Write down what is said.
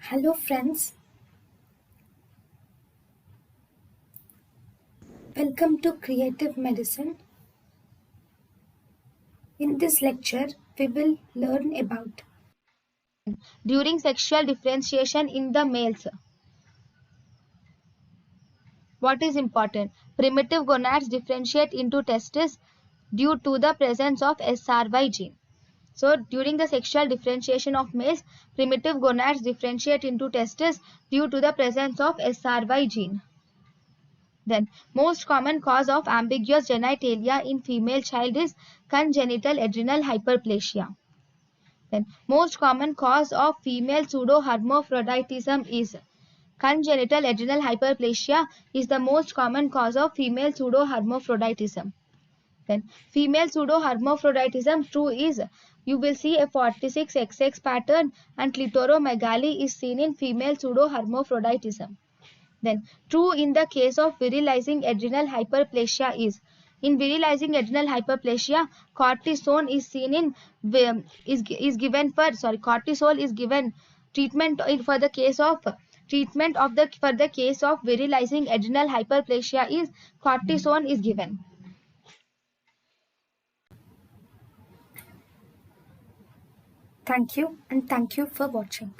Hello friends, welcome to Creative Medicine. In this lecture, we will learn about during sexual differentiation in the males. What is important? Primitive gonads differentiate into testes due to the presence of SRY gene. So, during the sexual differentiation of males, primitive gonads differentiate into testes due to the presence of SRY gene. Then, most common cause of ambiguous genitalia in female child is congenital adrenal hyperplasia. Then, most common cause of female pseudohermaphroditism is congenital adrenal hyperplasia is the most common cause of female pseudohermaphroditism. Then female pseudohermaphroditism true is you will see a 46XX pattern and clitoromegaly is seen in female pseudohermaphroditism. Then true in the case of virilizing adrenal hyperplasia is in virilizing adrenal hyperplasia cortisone is seen in is given for cortisol is given treatment for the case of treatment of the for the case of virilizing adrenal hyperplasia is cortisone is given. thank you and thank you for watching.